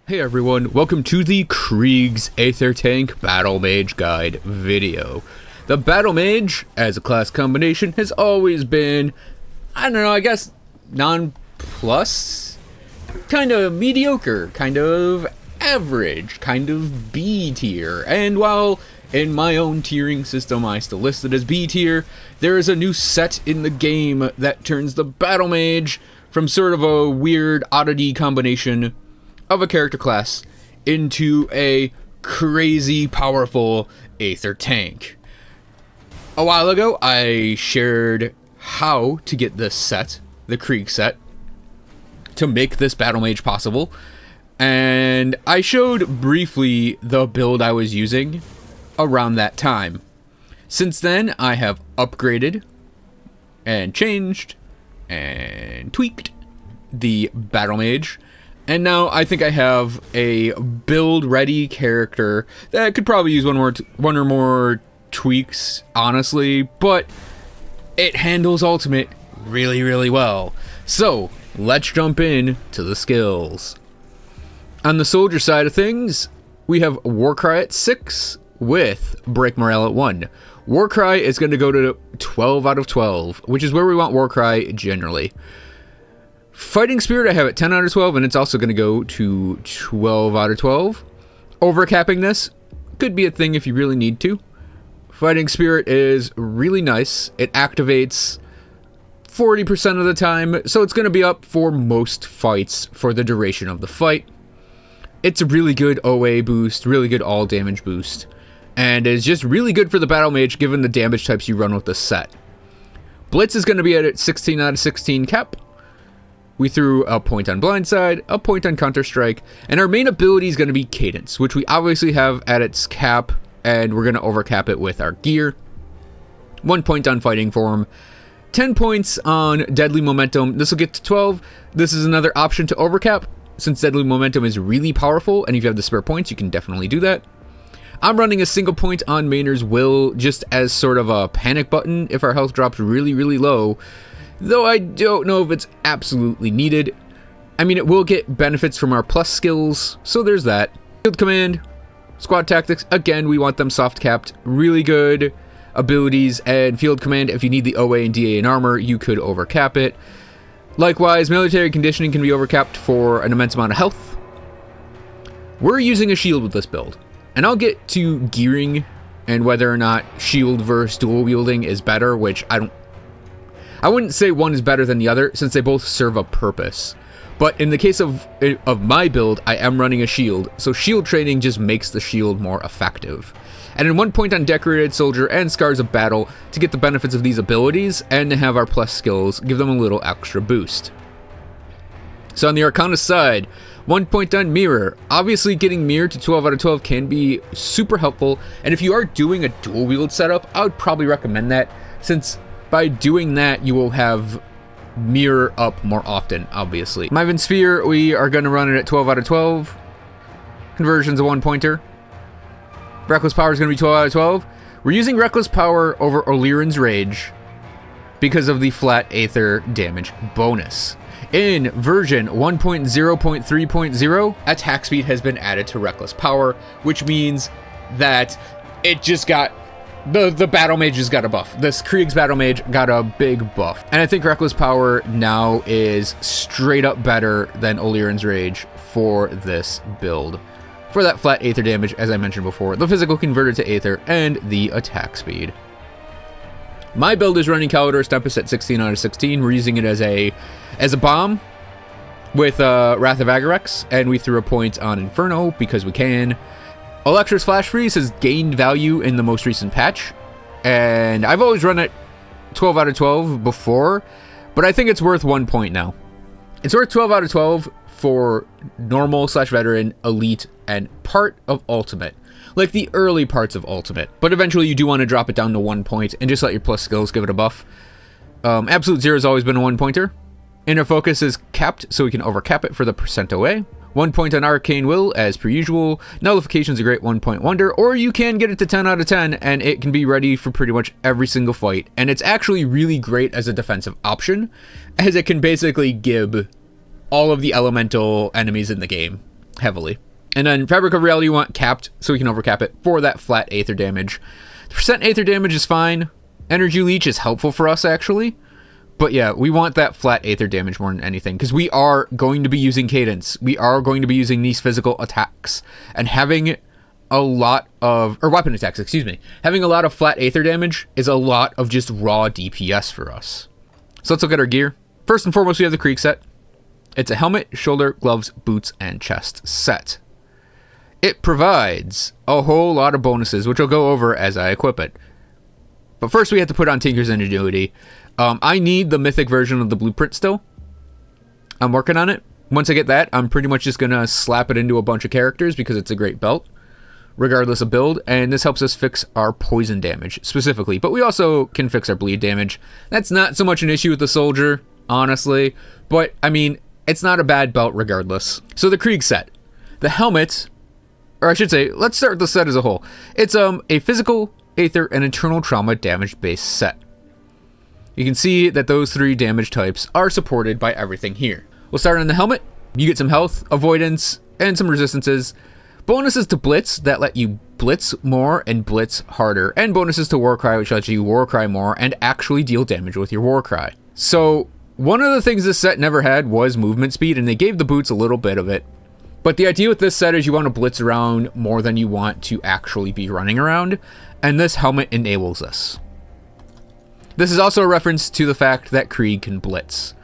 Hey everyone, welcome to the Krieg's Aether Tank Battlemage Guide video. The Battlemage, as a class combination, has always been, I don't know, I guess, non-plus? Kind of mediocre, kind of average, kind of B tier. And while in my own tiering system I still list it as B tier, there is a new set in the game that turns the Battlemage from sort of a weird oddity combination of a character class into a crazy powerful Aether tank. A while ago, I shared how to get this set, the Krieg set, to make this Battlemage possible, and I showed briefly the build I was using around that time. Since then, I have upgraded and changed and tweaked the Battlemage, and now I think I have a build-ready character that could probably use one or more tweaks, honestly, but it handles Ultimate really, really well. So, let's jump in to the skills. On the soldier side of things, we have Warcry at 6 with Break Morale at 1. Warcry is going to go to 12 out of 12, which is where we want Warcry generally. Fighting Spirit I have at 10 out of 12, and it's also going to go to 12 out of 12. Overcapping this could be a thing if you really need to. Fighting Spirit is really nice. It activates 40% of the time, so it's going to be up for most fights for the duration of the fight. It's a really good OA boost, really good all damage boost, and is just really good for the Battlemage given the damage types you run with this set. Blitz is going to be at 16 out of 16 cap. We threw a point on Blindside, a point on Counter-Strike, and our main ability is going to be Cadence, which we obviously have at its cap, and we're going to overcap it with our gear. 1 point on Fighting Form, 10 points on Deadly Momentum. This will get to 12. This is another option to overcap, since Deadly Momentum is really powerful, and if you have the spare points, you can definitely do that. I'm running a single point on Mainer's Will, just as sort of a panic button if our health drops really, really low, though I don't know if it's absolutely needed. I mean, it will get benefits from our plus skills, so there's that. Field Command, Squad Tactics, again, we want them soft capped. Really good abilities, and Field Command, if you need the OA and DA and armor, you could overcap it. Likewise, Military Conditioning can be overcapped for an immense amount of health. We're using a shield with this build, and I'll get to gearing and whether or not shield versus dual wielding is better, which I wouldn't say one is better than the other, since they both serve a purpose. But in the case of my build, I am running a shield, so shield training just makes the shield more effective. And in 1 point on Decorated Soldier and Scars of Battle to get the benefits of these abilities, and to have our plus skills give them a little extra boost. So on the Arcana side, 1 point on Mirror. Obviously getting Mirror to 12 out of 12 can be super helpful, and if you are doing a dual wield setup, I would probably recommend that, since by doing that, you will have Mirror up more often, obviously. Myvan Sphere, we are going to run it at 12 out of 12. Conversion's a 1-pointer. Reckless Power is going to be 12 out of 12. We're using Reckless Power over Oliran's Rage because of the flat Aether damage bonus. In version 1.0.3.0, attack speed has been added to Reckless Power, which means that it just got The Battlemage just got a buff. This Krieg's Battlemage got a big buff. And I think Reckless Power now is straight up better than Oliran's Rage for this build. For that flat Aether damage, as I mentioned before, the physical converted to Aether, and the attack speed. My build is running Calidor's Tempest at 16 out of 16. We're using it as a bomb with Wrath of Agarex, and we threw a point on Inferno because we can. Electra's Flash Freeze has gained value in the most recent patch, and I've always run it 12 out of 12 before, but I think it's worth 1 point now. It's worth 12 out of 12 for normal / veteran, elite, and part of Ultimate. Like the early parts of Ultimate, but eventually you do want to drop it down to 1 point and just let your plus skills give it a buff. Absolute Zero has always been a 1-pointer. Inner Focus is capped, so we can overcap it for the percent OA. 1 point on Arcane Will, as per usual. Nullification's a great 1-point wonder, or you can get it to 10 out of 10, and it can be ready for pretty much every single fight. And it's actually really great as a defensive option, as it can basically gib all of the elemental enemies in the game. heavily. And then Fabric of Reality, you want capped, so we can overcap it for that flat Aether damage. The percent Aether damage is fine. Energy Leech is helpful for us, actually. But yeah, we want that flat Aether damage more than anything, because we are going to be using Cadence. We are going to be using these physical attacks. And having a lot of, or weapon attacks, excuse me. Having a lot of flat Aether damage is a lot of just raw DPS for us. So let's look at our gear. First and foremost, we have the Krieg set. It's a helmet, shoulder, gloves, boots, and chest set. It provides a whole lot of bonuses, which I'll go over as I equip it. But first we have to put on Tinker's Ingenuity. I need the mythic version of the blueprint still. I'm working on it. Once I get that, I'm pretty much just going to slap it into a bunch of characters because it's a great belt, regardless of build. And this helps us fix our poison damage specifically. But we also can fix our bleed damage. That's not so much an issue with the soldier, honestly. But, I mean, it's not a bad belt regardless. So the Krieg set. The helmet, or I should say, let's start with the set as a whole. It's a physical, Aether, and internal trauma damage-based set. You can see that those 3 damage types are supported by everything here. We'll start on the helmet. You get some health, avoidance, and some resistances. Bonuses to Blitz that let you blitz more and blitz harder. And bonuses to Warcry, which lets you Warcry more and actually deal damage with your Warcry. So, one of the things this set never had was movement speed, and they gave the boots a little bit of it. But the idea with this set is you want to blitz around more than you want to actually be running around. And this helmet enables us. This is also a reference to the fact that Krieg can blitz.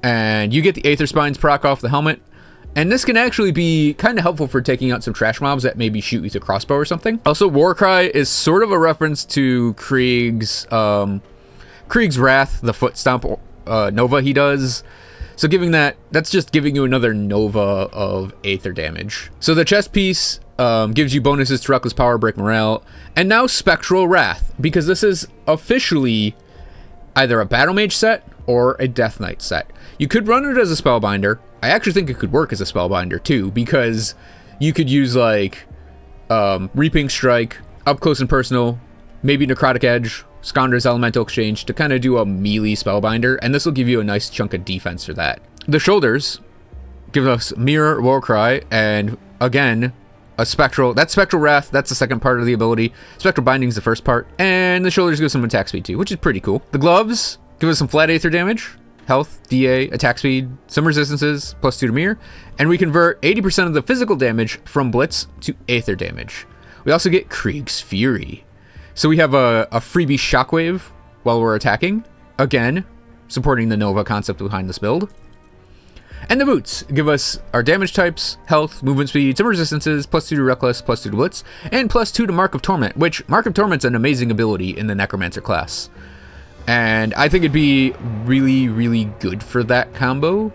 And you get the Aether Spines proc off the helmet. And this can actually be kind of helpful for taking out some trash mobs that maybe shoot you with a crossbow or something. Also, Warcry is sort of a reference to Krieg's Wrath, the foot stomp Nova he does. So giving that's just giving you another Nova of Aether damage. So the chest piece gives you bonuses to Reckless Power, Break Morale, and now Spectral Wrath, because this is officially either a Battlemage set or a Death Knight set. You could run it as a Spellbinder. I actually think it could work as a Spellbinder too, because you could use like Reaping Strike, Up Close and Personal, maybe Necrotic Edge, Scondra's Elemental Exchange to kind of do a melee Spellbinder, and this will give you a nice chunk of defense for that. The shoulders give us Mirror, Warcry, and again, Spectral Wrath, that's the second part of the ability. Spectral Binding's the first part, and the shoulders give some attack speed too, which is pretty cool. The gloves give us some flat Aether damage, health, DA, attack speed, some resistances, +2 to mirror, and we convert 80% of the physical damage from Blitz to Aether damage. We also get Krieg's Fury. So we have a freebie Shockwave while we're attacking, again, supporting the Nova concept behind this build. And the boots give us our damage types, health, movement speed, some resistances, +2 to Reckless, +2 to Blitz, and +2 to Mark of Torment, which Mark of Torment's an amazing ability in the Necromancer class. And I think it'd be really, really good for that combo,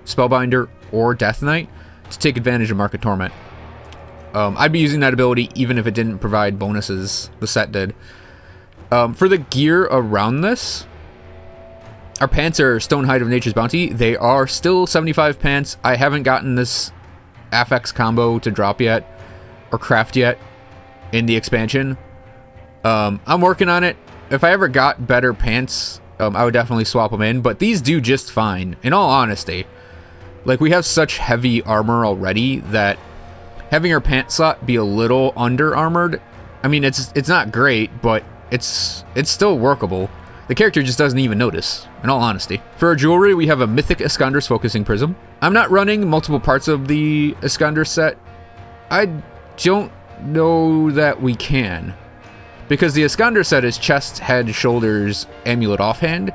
Spellbinder or Death Knight, to take advantage of Mark of Torment. I'd be using that ability even if it didn't provide bonuses, the set did. For the gear around this, our pants are Stonehide of Nature's Bounty. They are still 75 pants. I haven't gotten this Affix combo to drop yet, or craft yet, in the expansion. I'm working on it. If I ever got better pants, I would definitely swap them in, but these do just fine, in all honesty. Like, we have such heavy armor already that having our pant slot be a little under armored, I mean, it's not great, but it's still workable. The character just doesn't even notice, in all honesty. For our jewelry, we have a Mythic Iskander's Focusing Prism. I'm not running multiple parts of the Iskander set. I don't know that we can, because the Iskander set is chest, head, shoulders, amulet, offhand.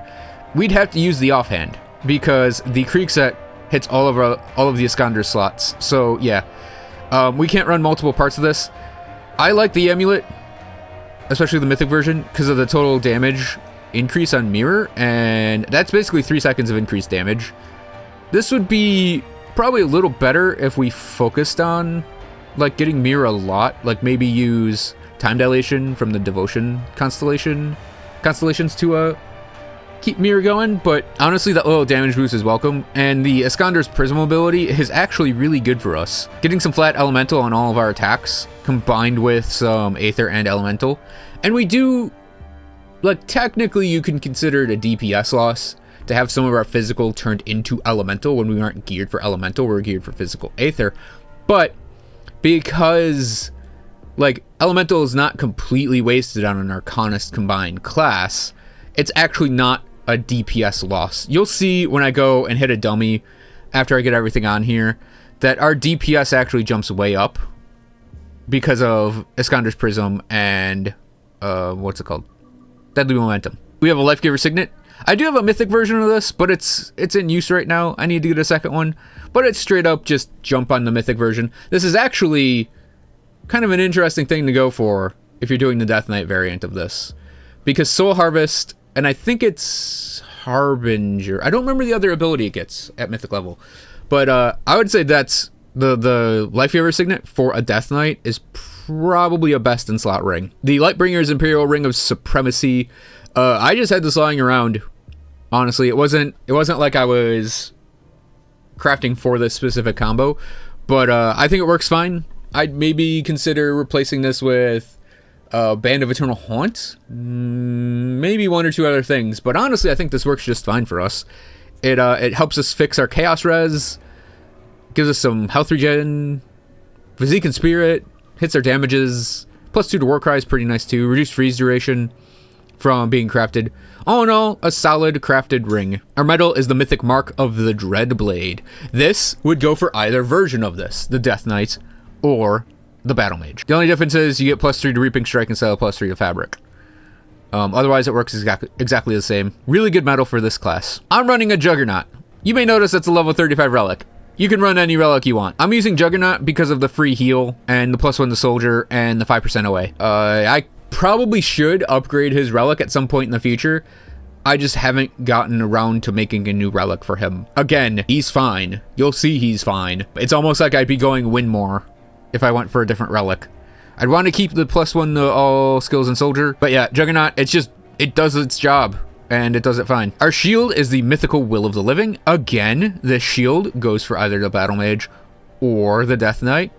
We'd have to use the offhand, because the Krieg set hits all of the Iskander slots. So yeah, we can't run multiple parts of this. I like the amulet, especially the mythic version, because of the total damage increase on mirror, and that's basically 3 seconds of increased damage. This would be probably a little better if we focused on like getting mirror a lot, like maybe use time dilation from the devotion constellations to keep mirror going. But honestly, that little damage boost is welcome, and the Iskander's Prism ability is actually really good for us. Getting some flat elemental on all of our attacks combined with some Aether and elemental, and we do, like, technically you can consider it a DPS loss to have some of our physical turned into elemental when we aren't geared for elemental, we're geared for physical Aether. But because like Elemental is not completely wasted on an Arcanist combined class, it's actually not a DPS loss. You'll see when I go and hit a dummy after I get everything on here that our DPS actually jumps way up because of Iskander's Prism and what's it called? Deadly Momentum. We have a Life Giver Signet. I do have a mythic version of this, but it's in use right now. I need to get a second one, but it's straight up just jump on the mythic version. This is actually kind of an interesting thing to go for if you're doing the Death Knight variant of this, because Soul Harvest, and I think it's Harbinger. I don't remember the other ability it gets at mythic level, but I would say that's the Life Giver Signet for a Death Knight is probably a best in slot ring. The Lightbringer's Imperial Ring of Supremacy. I just had this lying around. Honestly, it wasn't like I was crafting for this specific combo, but I think it works fine. I'd maybe consider replacing this with Band of Eternal Haunt, maybe one or two other things, but honestly, I think this works just fine for us. It helps us fix our Chaos Res, gives us some health regen, Physique and Spirit, hits our damages, +2 to Warcry is pretty nice too, reduced freeze duration from being crafted. All in all, a solid crafted ring. Our medal is the Mythic Mark of the Dread Blade. This would go for either version of this, the Death Knight or the Battlemage. The only difference is you get +3 to Reaping Strike instead of +3 to Fabric. Otherwise, it works exactly the same. Really good medal for this class. I'm running a Juggernaut. You may notice it's a level 35 relic. You can run any relic you want. I'm using Juggernaut because of the free heal and the +1 to Soldier and the 5% away. I probably should upgrade his relic at some point in the future. I just haven't gotten around to making a new relic for him. Again, he's fine. You'll see he's fine. It's almost like I'd be going win more if I went for a different relic. I'd want to keep the +1 to all skills and Soldier, but yeah, Juggernaut, it does its job, and it does it fine. Our shield is the Mythical Will of the Living. Again, the shield goes for either the Battlemage or the Death Knight,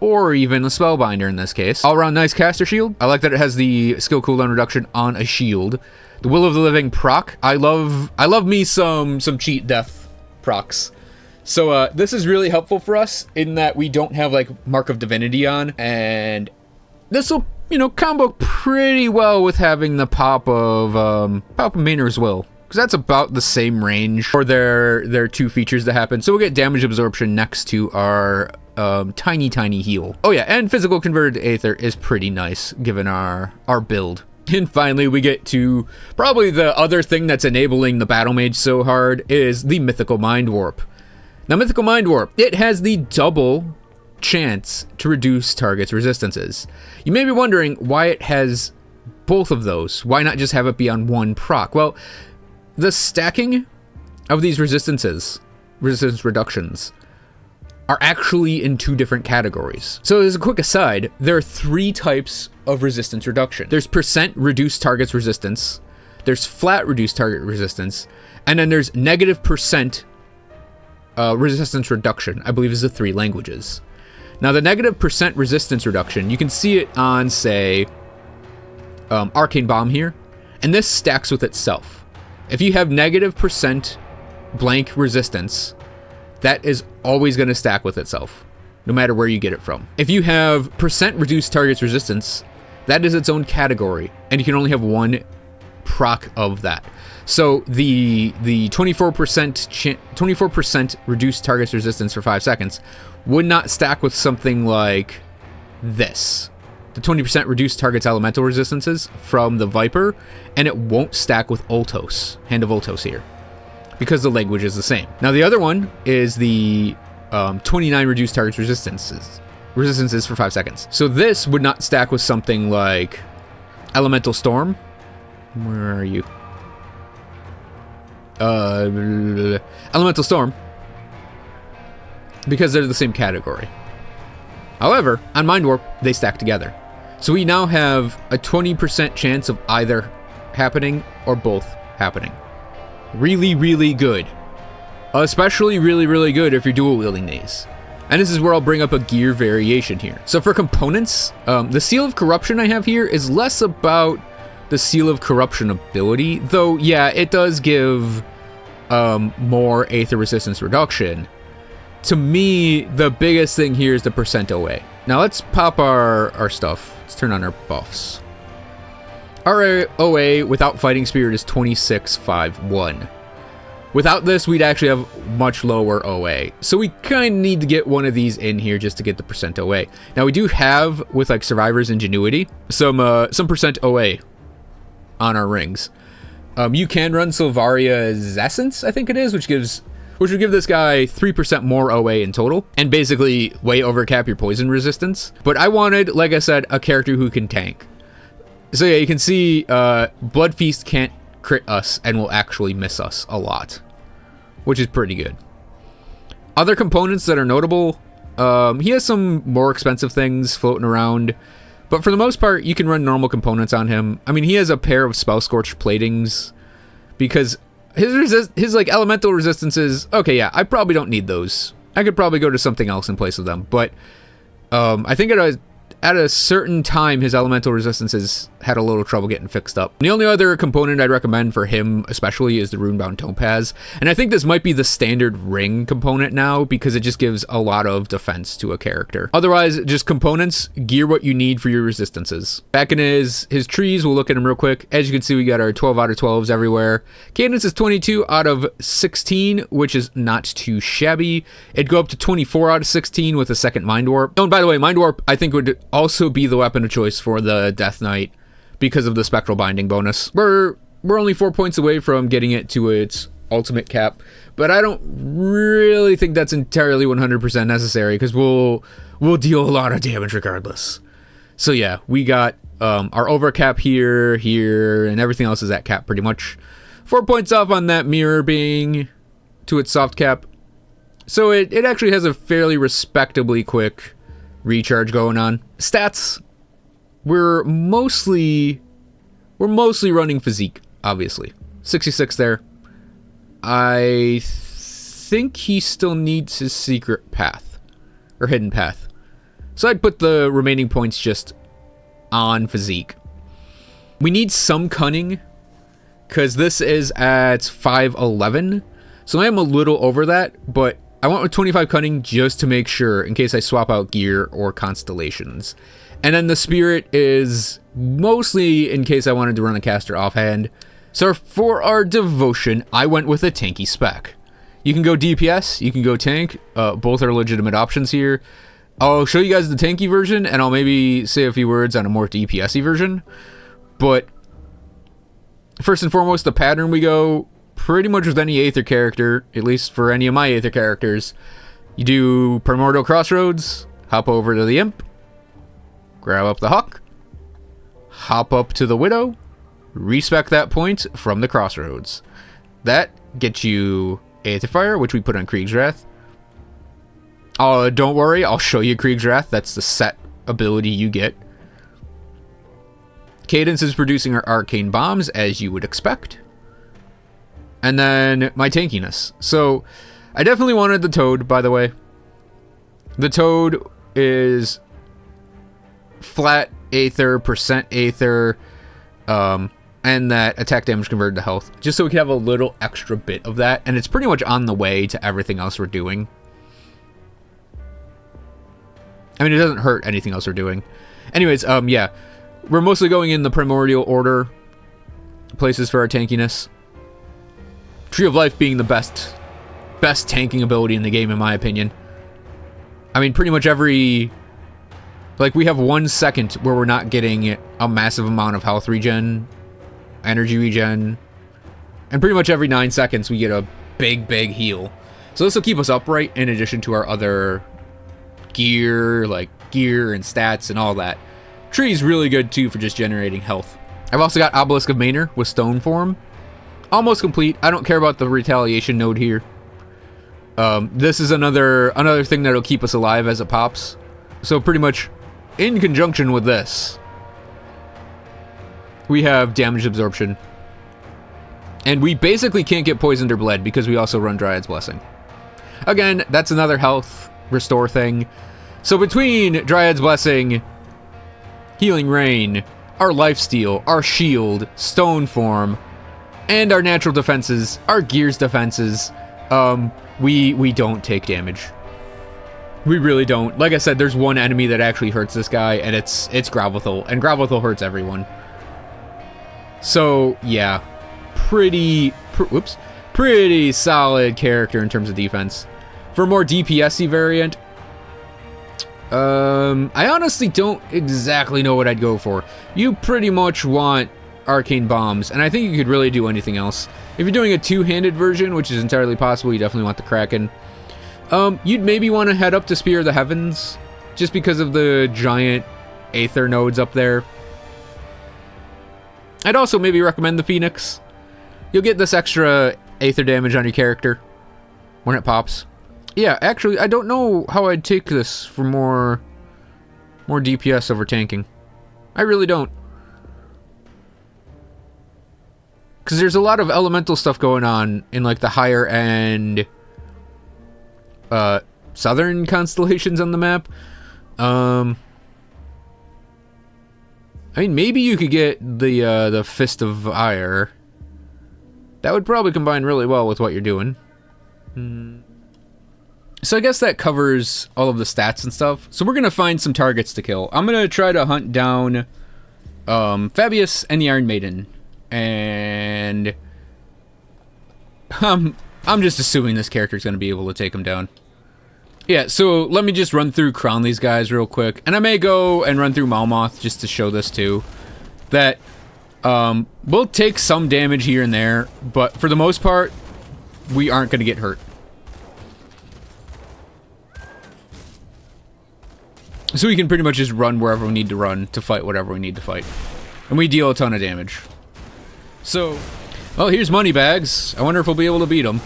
or even a Spellbinder in this case. All around nice caster shield. I like that it has the skill cooldown reduction on a shield. The Will of the Living proc. I love me some cheat death procs. So this is really helpful for us in that we don't have like Mark of Divinity on, and this will, combo pretty well with having the pop of Maynard's Will, because that's about the same range for their two features that happen. So we'll get damage absorption next to our tiny heal. Oh yeah, and physical converted to Aether is pretty nice given our build. And finally, we get to probably the other thing that's enabling the Battlemage so hard is the Mythical Mind Warp. Now, Mythical Mind Warp, it has the double chance to reduce targets' resistances. You may be wondering why it has both of those. Why not just have it be on one proc? Well, the stacking of these resistance reductions are actually in two different categories. So as a quick aside, there are 3 types of resistance reduction. There's % reduced targets resistance, there's flat reduced target resistance, and then there's -% resistance reduction, I believe is the 3 languages. Now the -% resistance reduction, you can see it on, say, Arcane Bomb here, and this stacks with itself. If you have -% blank resistance, that is always going to stack with itself, no matter where you get it from. If you have % reduced targets resistance, that is its own category, and you can only have one proc of that. So the 24% reduced targets resistance for 5 seconds would not stack with something like this. The 20% reduced targets elemental resistances from the Viper, and it won't stack with Ultos, Hand of Ultos here, because the language is the same. Now the other one is the 29 reduced targets resistances for 5 seconds. So this would not stack with something like Elemental Storm. Where are you? Elemental Storm, because they're the same category. However, on Mind Warp, they stack together. So we now have a 20% chance of either happening or both happening. Really, really good. Especially really, really good if you're dual wielding these. And this is where I'll bring up a gear variation here. So for components, the Seal of Corruption I have here is less about the Seal of Corruption ability, though yeah, it does give more Aether resistance reduction. to me, the biggest thing here is the percent OA. Now let's pop our stuff. Let's turn on our buffs. Our OA without Fighting Spirit is 2651. Without this, we'd actually have much lower OA. So we kind of need to get one of these in here just to get the percent OA. Now we do have, with like Survivor's Ingenuity, some percent OA on our rings. You can run Silvaria's Essence, I think it is, which would give this guy 3% more OA in total, and basically way overcap your poison resistance. But I wanted, like I said, a character who can tank. So yeah, you can see Blood Feast can't crit us and will actually miss us a lot, which is pretty good. Other components that are notable, he has some more expensive things floating around, but for the most part, you can run normal components on him. I mean, he has a pair of Spell Scorch platings, because his like elemental resistances, okay, yeah, I probably don't need those. I could probably go to something else in place of them, but I think at a certain time, his elemental resistances had a little trouble getting fixed up. The only other component I'd recommend for him especially is the Runebound Topaz, and I think this might be the standard ring component now because it just gives a lot of defense to a character. Otherwise, just components, gear what you need for your resistances. Back in his trees, we'll look at him real quick. As you can see, we got our 12 out of 12s everywhere. Cadence is 22 out of 16, which is not too shabby. It'd go up to 24 out of 16 with a second Mind Warp. Oh, and by the way, Mind Warp, I think, would also be the weapon of choice for the Death Knight because of the Spectral Binding bonus. We're only 4 points away from getting it to its ultimate cap, but I don't really think that's entirely 100% necessary because we'll deal a lot of damage regardless. So yeah, we got our overcap here, and everything else is at cap pretty much. 4 points off on that mirror being to its soft cap. So it actually has a fairly respectably quick recharge going on. Stats, we're mostly running physique, obviously. 66 there. I think he still needs his secret path or hidden path. So I'd put the remaining points just on physique. We need some cunning because this is at 511. So I am a little over that, but I went with 25 cunning just to make sure in case I swap out gear or constellations. And then the spirit is mostly in case I wanted to run a caster offhand. So for our devotion, I went with a tanky spec. You can go DPS, you can go tank. Both are legitimate options here. I'll show you guys the tanky version and I'll maybe say a few words on a more DPS-y version. But first and foremost, the pattern we go pretty much with any Aether character, at least for any of my Aether characters. You do Primordial Crossroads, hop over to the Imp, grab up the Hawk, hop up to the Widow, respec that point from the Crossroads. That gets you Aether Fire, which we put on Krieg's Wrath. Don't worry, I'll show you Krieg's Wrath. That's the set ability you get. Cadence is producing our Arcane Bombs, as you would expect. And then my tankiness. So I definitely wanted the Toad, by the way. The Toad is flat Aether, percent Aether, and that attack damage converted to health. Just so we can have a little extra bit of that. And it's pretty much on the way to everything else we're doing. I mean, it doesn't hurt anything else we're doing. Anyways, yeah. We're mostly going in the primordial order places for our tankiness. Tree of Life being the best tanking ability in the game, in my opinion. I mean, pretty much every... Like, we have 1 second where we're not getting a massive amount of health regen, energy regen, and pretty much every 9 seconds we get a big heal. So this will keep us upright in addition to our other gear, like gear and stats and all that. Tree's really good, too, for just generating health. I've also got Obelisk of Maynor with Stone Form. Almost complete. I don't care about the retaliation node here. This is another thing that'll keep us alive as it pops. So pretty much in conjunction with this, we have damage absorption. And we basically can't get poisoned or bled because we also run Dryad's Blessing. Again, that's another health restore thing. So between Dryad's Blessing, Healing Rain, our Lifesteal, our Shield, Stone Form, and our natural defenses, our Gears defenses, we don't take damage. We really don't. Like I said, there's one enemy that actually hurts this guy, and it's Grabba, and Grabba hurts everyone. So, yeah. Pretty solid character in terms of defense. For a more DPS-y variant, I honestly don't exactly know what I'd go for. You pretty much want arcane bombs, and I think you could really do anything else. If you're doing a two-handed version, which is entirely possible, you definitely want the Kraken. You'd maybe want to head up to Spear of the Heavens, just because of the giant Aether nodes up there. I'd also maybe recommend the Phoenix. You'll get this extra Aether damage on your character when it pops. Yeah, actually, I don't know how I'd take this for more DPS over tanking. I really don't. Because there's a lot of elemental stuff going on in, like, the higher end southern constellations on the map. I mean, maybe you could get the Fist of Fire. That would probably combine really well with what you're doing. So I guess that covers all of the stats and stuff. So we're going to find some targets to kill. I'm going to try to hunt down Fabius and the Iron Maiden. And I'm just assuming this character's going to be able to take him down. Yeah, so let me just run through crown these guys real quick. And I may go and run through Malmoth just to show this too. That we'll take some damage here and there, but for the most part, we aren't going to get hurt. So we can pretty much just run wherever we need to run to fight whatever we need to fight. And we deal a ton of damage. So, well, here's Moneybags. I wonder if we'll be able to beat him.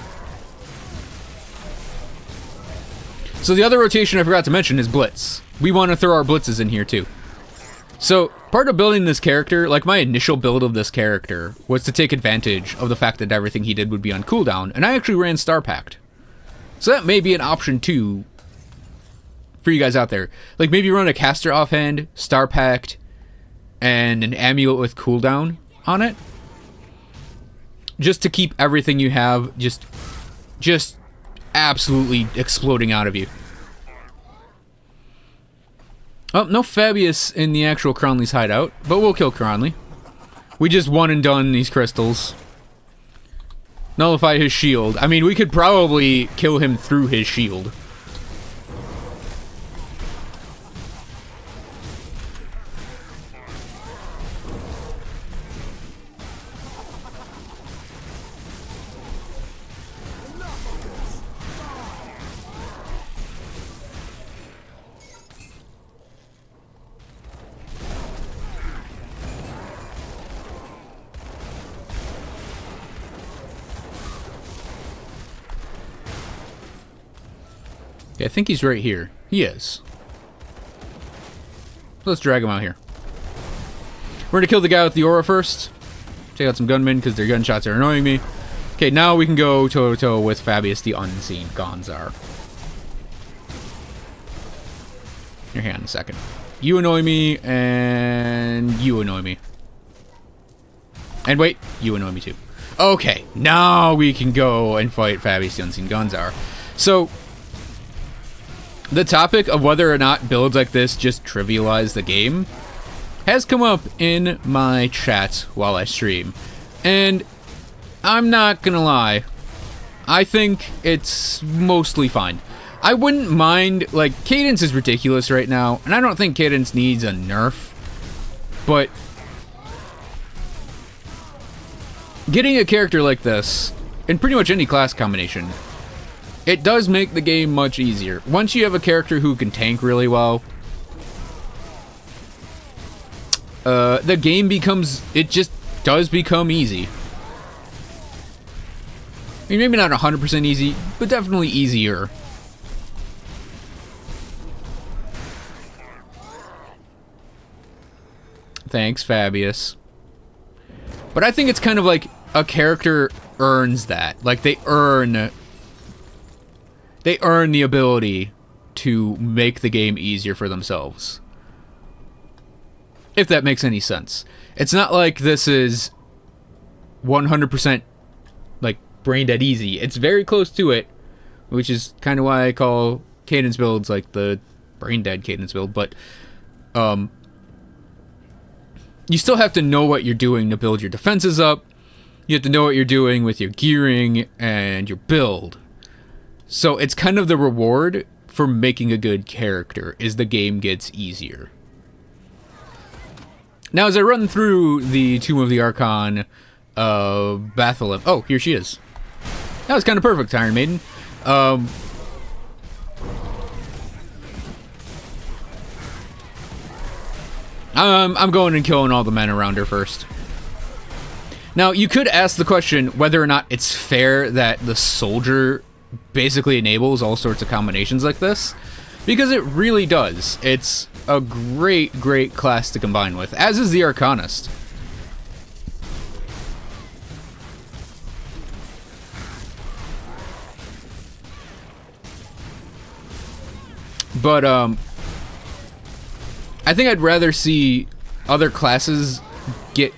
So the other rotation I forgot to mention is Blitz. We want to throw our Blitzes in here too. So, part of building this character, like my initial build of this character, was to take advantage of the fact that everything he did would be on cooldown, and I actually ran Star Pact. So that may be an option too for you guys out there. Like maybe run a caster offhand, Star Pact, and an amulet with cooldown on it. Just to keep everything you have just absolutely exploding out of you. Oh, no Fabius in the actual Cronley's hideout, but we'll kill Cronley. We just one and done these crystals. Nullify his shield. I mean, we could probably kill him through his shield. I think he's right here. He is. Let's drag him out here. We're gonna kill the guy with the aura first. Take out some gunmen because their gunshots are annoying me. Okay, now we can go toe-to-toe with Fabius the Unseen Gonzar. Here, hang on a second. You annoy me, and you annoy me. And wait, you annoy me too. Okay, now we can go and fight Fabius the Unseen Gonzar. So, the topic of whether or not builds like this just trivialize the game has come up in my chat while I stream. And I'm not gonna lie, I think it's mostly fine. I wouldn't mind, like, Cadence is ridiculous right now, and I don't think Cadence needs a nerf, but getting a character like this, in pretty much any class combination, it does make the game much easier. Once you have a character who can tank really well, the game becomes, it just does become easy. I mean, maybe not 100% easy, but definitely easier. Thanks, Fabius. But I think it's kind of like a character earns that. Like, they earn the ability to make the game easier for themselves. If that makes any sense. It's not like this is 100% like brain dead easy. It's very close to it, which is kind of why I call cadence builds, like the brain dead cadence build, but you still have to know what you're doing to build your defenses up. You have to know what you're doing with your gearing and your build. So it's kind of the reward for making a good character, is the game gets easier. Now, as I run through the Tomb of the Archon of Battlemage... Oh, here she is. That was kind of perfect, Iron Maiden. I'm going and killing all the men around her first. Now, you could ask the question whether or not it's fair that the soldier basically enables all sorts of combinations like this, because it really does. It's a great, great class to combine with, as is the Arcanist. But, I think I'd rather see other classes get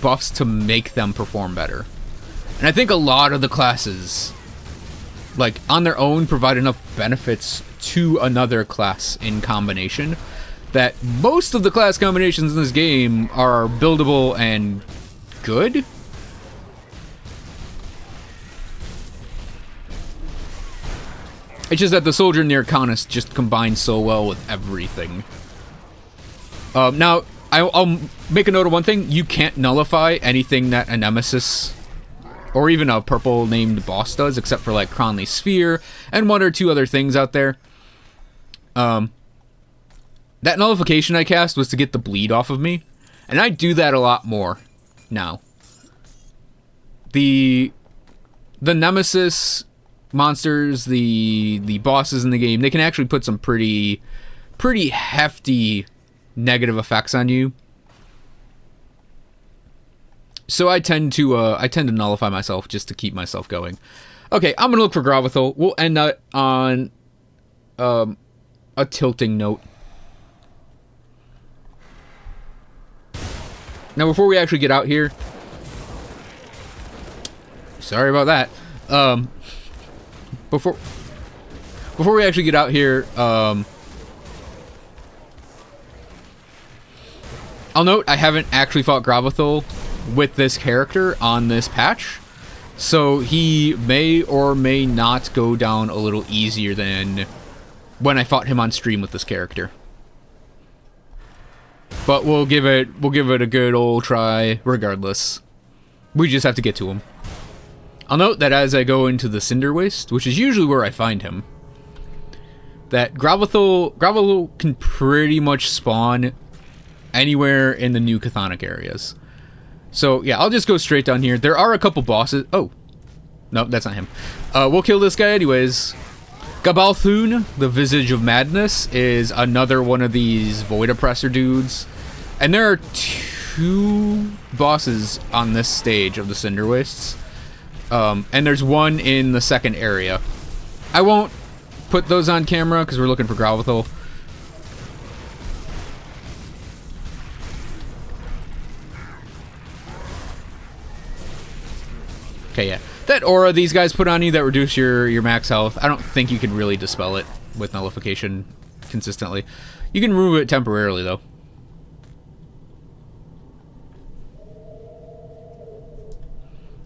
buffs to make them perform better. And I think a lot of the classes, like, on their own, provide enough benefits to another class in combination that most of the class combinations in this game are buildable and good. It's just that the Soldier and the Arcanist just combine so well with everything. Now, I'll make a note of one thing. You can't nullify anything that a Nemesis or even a purple named boss does, except for like Cronley's Sphere and one or two other things out there. That nullification I cast was to get the bleed off of me, and I do that a lot more now. The Nemesis monsters, the bosses in the game, they can actually put some pretty hefty negative effects on you. So I tend to nullify myself just to keep myself going. Okay, I'm gonna look for Grabba. We'll end that on a tilting note. Now, before we actually get out here, sorry about that. Before we actually get out here, I'll note I haven't actually fought Grabba with this character on this patch, so he may or may not go down a little easier than when I fought him on stream with this character. But we'll give it a good old try regardless. We just have to get to him. I'll note that as I go into the Cinder Waste, which is usually where I find him, that Grabba can pretty much spawn anywhere in the new Chthonic areas. So yeah, I'll just go straight down here. There are a couple bosses. Oh, no, that's not him. We'll kill this guy anyways. Gabalthun, the Visage of Madness, is another one of these Void Oppressor dudes. And there are two bosses on this stage of the Cinder Wastes. And there's one in the second area. I won't put those on camera because we're looking for Grabba. Okay, yeah. That aura these guys put on you that reduce your max health, I don't think you can really dispel it with nullification consistently. You can remove it temporarily, though.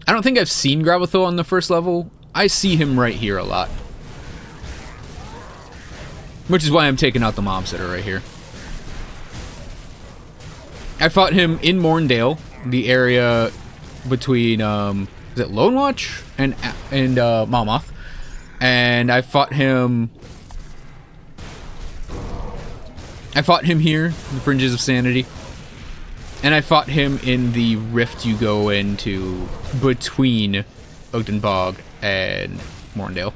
I don't think I've seen Grabba on the first level. I see him right here a lot. Which is why I'm taking out the mobs that are right here. I fought him in Morndale, the area between, is it Lone Watch and Malmoth, and I fought him here in the Fringes of Sanity, and I fought him in the rift you go into between Ogden Bog and Morndale.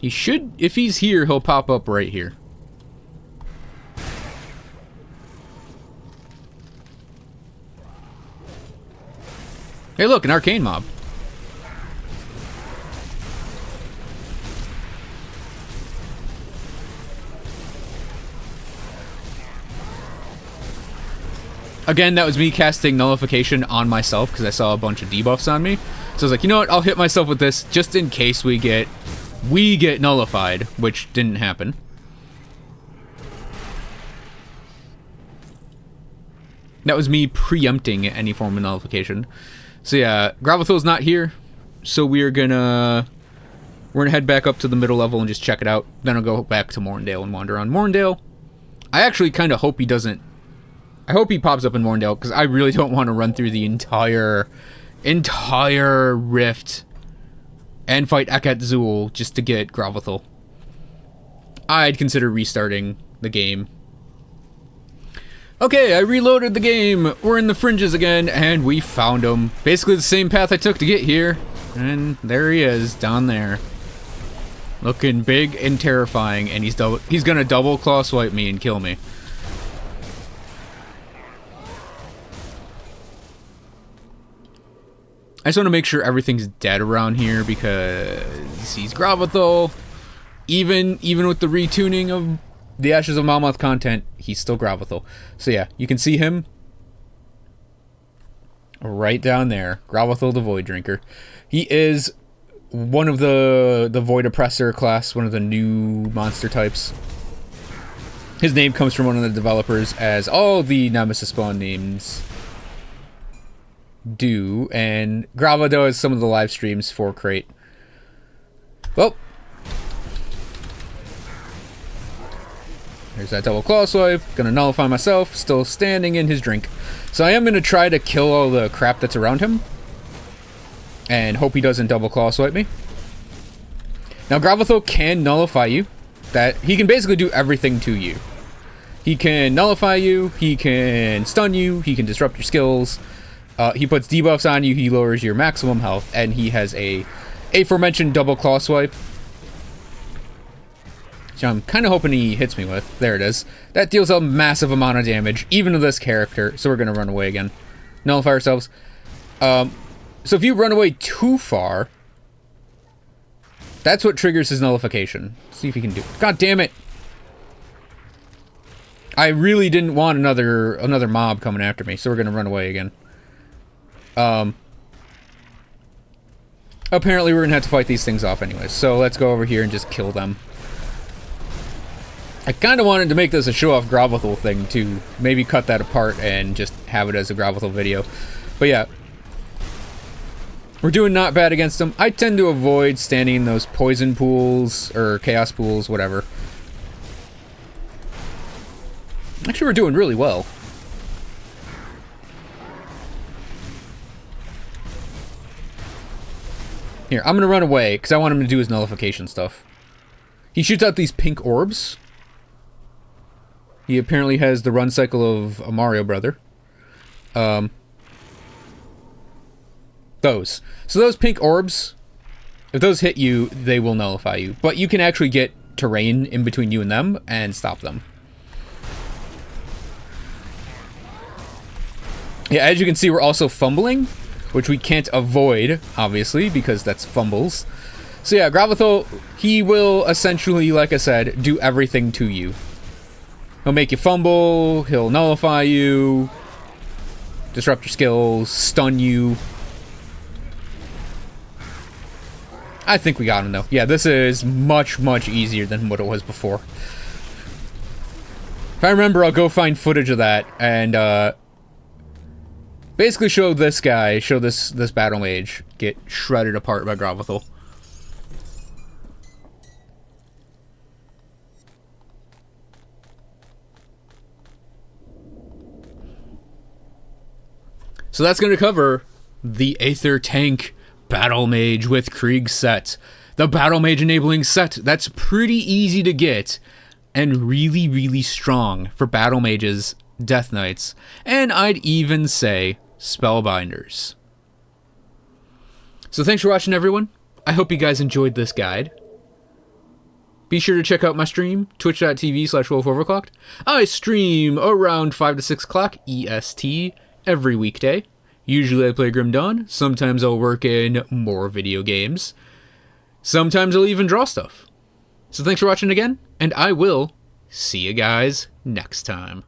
He should, if he's here, he'll pop up right here. Hey, look, an arcane mob. Again, that was me casting nullification on myself because I saw a bunch of debuffs on me. So I was like, you know what? I'll hit myself with this just in case we get nullified, which didn't happen. That was me preempting any form of nullification. So yeah, Grabbathel's not here, so we're gonna head back up to the middle level and just check it out. Then I'll go back to Morndale and wander on Morndale. I actually kind of hope he doesn't. I hope he pops up in Morndale, because I really don't want to run through the entire rift and fight Akat'Zul just to get Grabbathel. I'd consider restarting the game. Okay, I reloaded the game. We're in the fringes again, and we found him. Basically the same path I took to get here. And there he is, down there. Looking big and terrifying, and he's gonna double claw swipe me and kill me. I just want to make sure everything's dead around here, because he's Grabbathel. Even with the retuning of the Ashes of Malmoth content, he's still Grabbathel. So yeah, you can see him right down there. Grabbathel the Void Drinker. He is one of the Void Oppressor class, one of the new monster types. His name comes from one of the developers, as all the Nemesis spawn names do, and Grabba does some of the live streams for Crate. Well, there's that double claw swipe. Gonna nullify myself. Still standing in his drink. So I am gonna try to kill all the crap that's around him, and hope he doesn't double claw swipe me. Now Grabbathel can nullify you. That he can basically do everything to you. He can nullify you. He can stun you. He can disrupt your skills. He puts debuffs on you. He lowers your maximum health, and he has a aforementioned double claw swipe. So I'm kind of hoping he hits me with. There it is. That deals a massive amount of damage, even to this character. So we're going to run away again. Nullify ourselves. So if you run away too far, that's what triggers his nullification. Let's see if he can do it. God damn it. I really didn't want another mob coming after me, so we're going to run away again. Apparently we're going to have to fight these things off anyways. So let's go over here and just kill them. I kind of wanted to make this a show-off Grabbathel thing, to maybe cut that apart and just have it as a Grabbathel video. But yeah, we're doing not bad against them. I tend to avoid standing in those poison pools, or chaos pools, whatever. Actually, we're doing really well. Here, I'm going to run away, because I want him to do his nullification stuff. He shoots out these pink orbs. He apparently has the run cycle of a Mario brother. Those. So those pink orbs, if those hit you, they will nullify you. But you can actually get terrain in between you and them and stop them. Yeah, as you can see, we're also fumbling, which we can't avoid, obviously, because that's fumbles. So yeah, Grabbathel, he will essentially, like I said, do everything to you. He'll make you fumble, he'll nullify you, disrupt your skills, stun you. I think we got him, though. Yeah, this is much, much easier than what it was before. If I remember, I'll go find footage of that, and, basically show this guy, show this Battlemage get shredded apart by Grabbathel. So that's going to cover the Aether Tank Battlemage with Krieg set. The Battlemage enabling set that's pretty easy to get and really, really strong for Battlemages, Death Knights, and I'd even say Spellbinders. So thanks for watching, everyone. I hope you guys enjoyed this guide. Be sure to check out my stream, twitch.tv/wolfoverclocked. I stream around 5 to 6 o'clock EST every weekday. Usually I play Grim Dawn. Sometimes I'll work in more video games. Sometimes I'll even draw stuff. So thanks for watching again, and I will see you guys next time.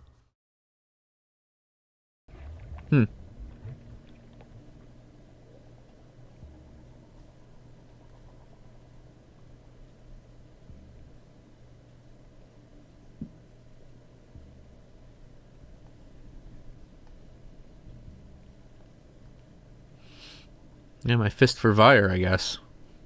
Yeah, my fist for Vire, I guess.